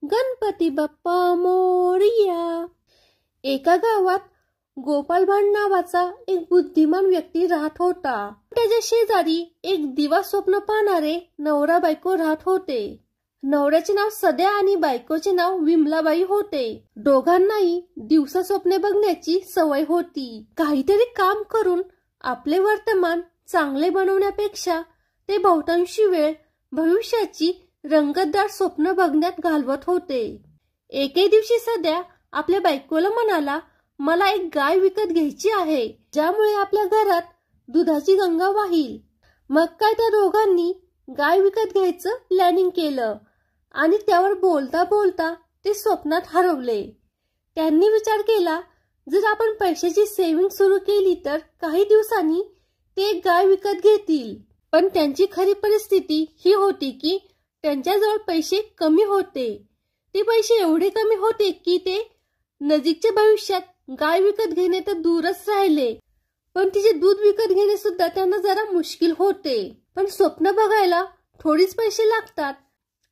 गणपती बाप्पा मोरया। एका गावात गोपालभांड नावाचा एक बुद्धिमान व्यक्ती राहत होता। त्याच्या शेजारी एक दिवा स्वप्न पाहणारे नवरा बायको राहत होते। नवऱ्याचे नाव सद्या आणि बायकोचे नाव विमलाबाई होते। दोघांनाही दिवसा स्वप्ने बघण्याची सवय होती। काहीतरी काम करून आपले वर्तमान चांगले बनवण्यापेक्षा ते बहुतांशी वेळ भविष्याची रंगतदार स्वप्न बघण्यात घालवत होते। एके दिवशी सद्या आपल्या बायकोला म्हणाला, मला एक गाय विकत घ्यायची आहे, ज्यामुळे आपल्या घरात दुधाची गंगा वाहील। मग काय त्या दोघांनी गाय विकत घ्यायचं प्लॅनिंग केलं आणि त्यावर बोलता बोलता ते स्वप्नात हरवले। त्यांनी विचार केला, जर आपण पैशाची सेव्हिंग सुरू केली तर काही दिवसांनी ते एक गाय विकत घेतील। पण त्यांची खरी परिस्थिती ही होती की त्यांच्याजवळ पैसे कमी होते। ते पैसे एवढे कमी होते की ते नजीकच्या भविष्यात गाय विकत घेणे तर दूरच राहिले, पण तिचे दूध विकत घेणे सुद्धा त्यांना जरा मुश्किल होते। पण स्वप्न बघायला थोडीच पैसे लागतात।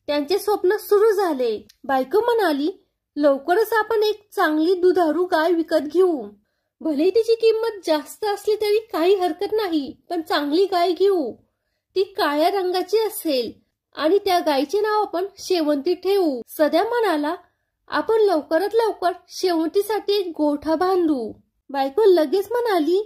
त्यांचे स्वप्न सुरू झाले। बायको म्हणाली, लवकरच आपण एक चांगली दुधारू गाय विकत घेऊ। भले तिची किंमत जास्त असली तरी काही हरकत नाही, पण चांगली गाय घेऊ। ती काळ्या रंगाची असेल आणि त्या गायीचे नाव आपण शेवंती ठेवू। सद्या म्हणाला, आपण लवकरात लवकर शेवंतीसाठी एक गोठा बांधू। बायको लगेच म्हणाली,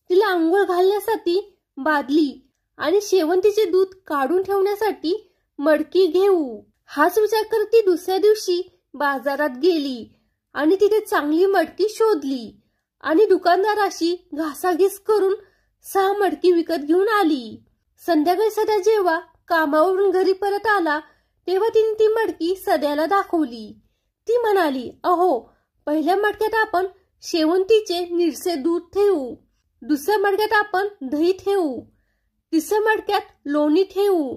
तिला आंघोळ घालण्यासाठी बादली आणि शेवंतीचे दूध काढून ठेवण्यासाठी मडकी घेऊ। हाच विचार करत ती दुसऱ्या दिवशी बाजारात गेली आणि तिथे चांगली मडकी शोधली आणि दुकानदाराशी घासाघीस करून 6 मडकी विकत घेऊन आली। संध्याकाळी सद्या जेव्हा कामावरून घरी परत आला तेव्हा तिने ती मडकी सद्याला दाखवली। ती म्हणाली, अहो, पहिल्या मडक्यात आपण शेवंतीचे निरसे दूध ठेवू, दुसऱ्या मडक्यात आपण दही ठेवू, तिसऱ्या मडक्यात लोणी ठेवू,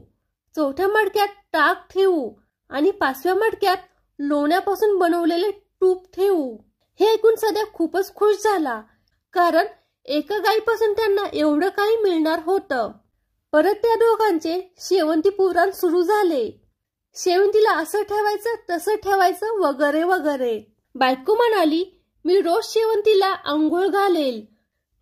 चौथ्या मडक्यात ताक ठेवू आणि 5व्या मडक्यात लोण्यापासून बनवलेले तूप ठेवू। हे ऐकून सद्या खूपच खुश झाला, कारण एका गायीपासून त्यांना एवढं काही मिळणार होतं। परत त्या दोघांचे शेवंती पुराण सुरू झाले। शेवंतीला असं ठेवायचं तसं ठेवायचं वगैरे वगैरे। बायको म्हणाली, मी रोज शेवंतीला आंघोळ घालेल,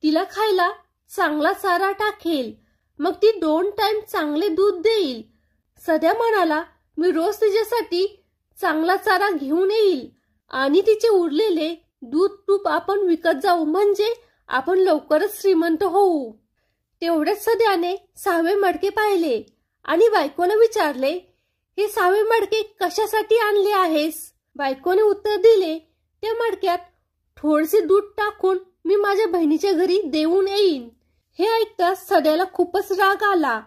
तिला खायला चांगला चारा टाकेल, मग ती 2 टाइम चांगले दूध देईल। सद्या म्हणाला, मी रोज तिच्यासाठी चांगला चारा घेऊन येईल आणि तिचे उरलेले दूध तूप आपण विकत जाऊ, म्हणजे आपण लवकरच श्रीमंत होऊ। तेवढ्याच सद्याने 6वे मडके पाहिले आणि बायकोला विचारले, हे 6वे मडके कशासाठी आणले आहेस? बायकोने उत्तर दिले, त्या मडक्यात थोडेसे दूध टाकून मी माझ्या बहिणीच्या घरी देऊन येईन। हे ऐकताच सद्याला खूपच राग आला,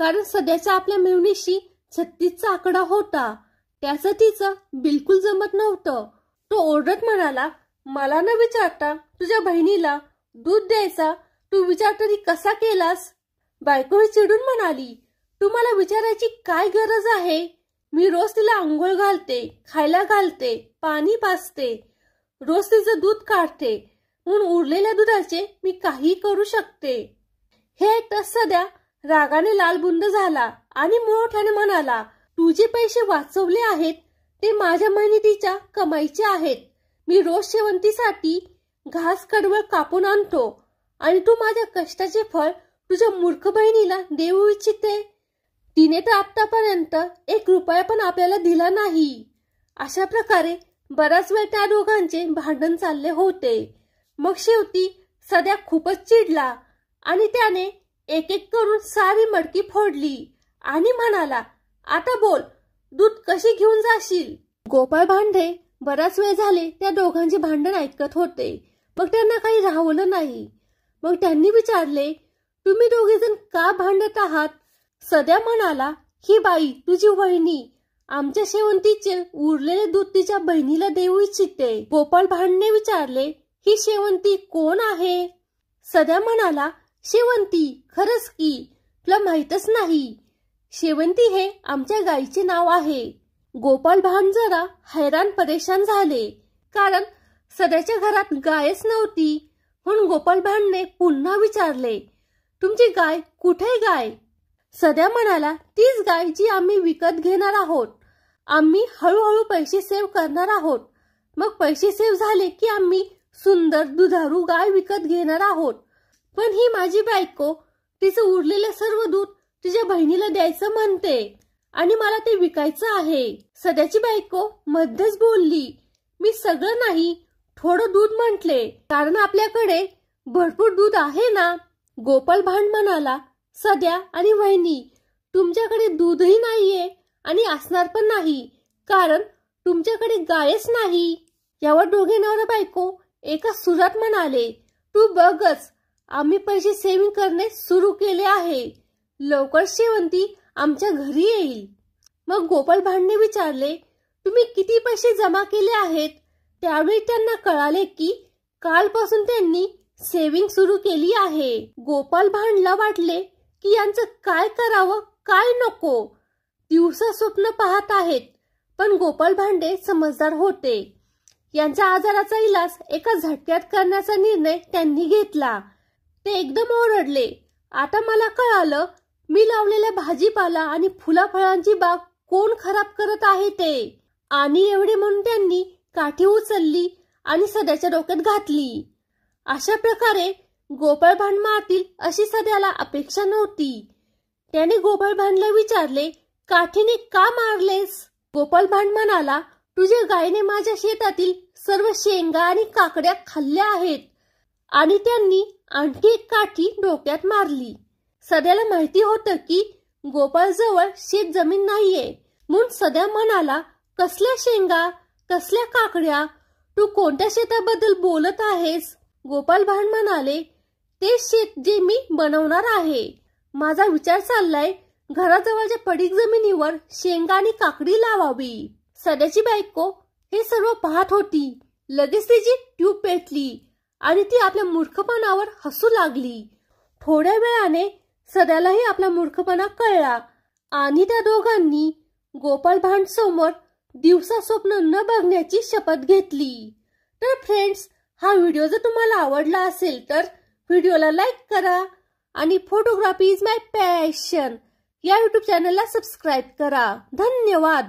कारण सध्याचा आपल्या मेहुणीशी 36चा आकडा होता, त्याचं तिचं बिलकुल जमत नव्हतं। तो ओरडत म्हणाला, मला न विचारता तुझ्या बहिणीला दूध द्यायचा तू विचार तरी कसा केलास? बायको चिडून म्हणाली, तुम्हाला विचारायची काय गरज आहे? मी रोज तिला आंघोळ घालते, खायला घालते, पाणी पाजते, रोज तिचं दूध काढते, म्हणून उरलेल्या दुधाचे मी काही करू शकते। हे ऐकताच सद्या रागाने लालबुंद झाला आणि मोठ्याने म्हणाला, तू जे पैसे वाचवले आहेत ते माझ्या मेहनतीच्या कमाईचे आहेत। मी रोज शेवंतीसाठी घास कडवळ कापून आणतो आणि तू माझ्या कष्टाचे फळ तुझ्या मूर्ख बहिणीला देऊ इच्छिते। तिने तर आतापर्यंत 1 रुपया पण आपल्याला दिला नाही। अशा प्रकारे बराच वेळ त्या दोघांचे भांडण चालले होते। मग शेवटी सद्या खूपच चिडला आणि त्याने एक एक करून सारी मडकी फोडली आणि म्हणाला, आता बोल, दूध कशी घेऊन जाशील? गोपाळभांडे बराच वेळ झाले त्या दोघांचे भांडण ऐकत होते। मग त्यांना काही राहवलं नाही। मग त्यांनी विचारले, तुम्ही दोघेजण का भांडत आहात? सद्या म्हणाला, ही बाई तुझी वहिनी आमच्या शेवंतीचे उरलेले दूध तिच्या बहिणीला देऊ इच्छिते। गोपाळभांडे विचारले, ही शेवंती कोण आहे? सद्या म्हणाला, शेवंती, खरंच की तुला माहीतच नाही, शेवंती हे आमच्या गायीचे नाव आहे। गोपाळभांड जरा हैराण परेशान झाले, कारण सद्याच्या घरात गायच नव्हती। म्हणून गोपाळभांडने पुन्हा विचारले, तुमची गाय कुठे गाय? सद्या म्हणाला, तीच गाय जी आम्ही विकत घेणार आहोत। आम्ही हळूहळू पैसे सेव्ह करणार आहोत. मग पैसे सेव्ह झाले की आम्ही सुंदर दुधारू गाय विकत घेणार आहोत. पण ही माझी बायको तिचं उरलेलं सर्व दूध तिच्या बहिणीला द्यायचं म्हणते आणि मला ते विकायचं आहे. सध्याची बायको मध्येच बोलली, मी सगळं नाही, थोडं दूध म्हटले, कारण आपल्याकडे भरपूर दूध आहे ना. गोपाल भांड म्हणाला, सध्या आणि वहिनी, तुमच्याकडे दूधही नाहीये आणि असणार पण नाही, कारण तुमच्याकडे गायच नाही. यावर दोघे नवरा बायको एका सुरात म्हणाले, तू बघच, आम्ही पैसे सेव्हिंग करणे सुरू केले आहे. लवकर शेवंती आमच्या घरी येईल. मग गोपाल भांडने विचारले, तुम्ही किती पैसे जमा केले आहेत? त्यावेळी त्यांना कळाले की कालपासून त्यांनी सेव्हिंग सुरू केली आहे. गोपाल भांडला वाटले की यांचं काय करावं काय नको. दिवसा स्वप्न पाहत आहेत, पण गोपाल भांडे समजदार होते. यांच्या आजाराचा इलाज एका झटक्यात करण्याचा निर्णय त्यांनी घेतला. ते एकदम ओरडले, आता मला कळालं, मी लावलेल्या भाजीपाला आणि फुलाफळांची बाग कोण खराब करत आहे ते. आणि एवढे म्हणून त्यांनी काठी उचलली आणि सध्याच्या डोक्यात घातली. अशा प्रकारे गोपाळ भांड मारतील अशी सध्याला अपेक्षा नव्हती. त्याने गोपाळ भांडला विचारले, काठीने का मारलेस? गोपाल भांड म्हणाला, तुझ्या गायीने माझ्या शेतातील सर्व शेंगा आणि काकड्या खाल्ल्या आहेत. आणि त्यांनी आणखी एक काठी डोक्यात मारली. सध्याला माहिती होतं की गोपाळ जवळ शेत जमीन नाहीये, म्हणून सध्या म्हणाला, कसल्या शेंगा, कसल्या काकड्या, तू कोणत्या शेताबद्दल बोलत आहेस? गोपाल भांड म्हणाले, ते शेत जे मी बनवणार आहे. माझा विचार चाललाय, घराजवळच्या पडीक जमिनीवर शेंगा आणि काकडी लावावी. सध्याची बायको हे सर्व पाहत होती. लगेच तिची ट्यूब पेटली आणि ती आपल्या मूर्खपणावर हसू लागली. थोड्या वेळाने सध्यालाही आपला मूर्खपणा कळला आणि त्या दोघांनी गोपाल भांड समोर दिवसा स्वप्न न बघण्याची शपथ घेतली. तर फ्रेंड्स, हा व्हिडिओ जर तुम्हाला आवडला असेल तर व्हिडिओला लाईक करा आणि फोटोग्राफी इज माय पॅशन या YouTube चॅनलला सबस्क्राईब करा. धन्यवाद.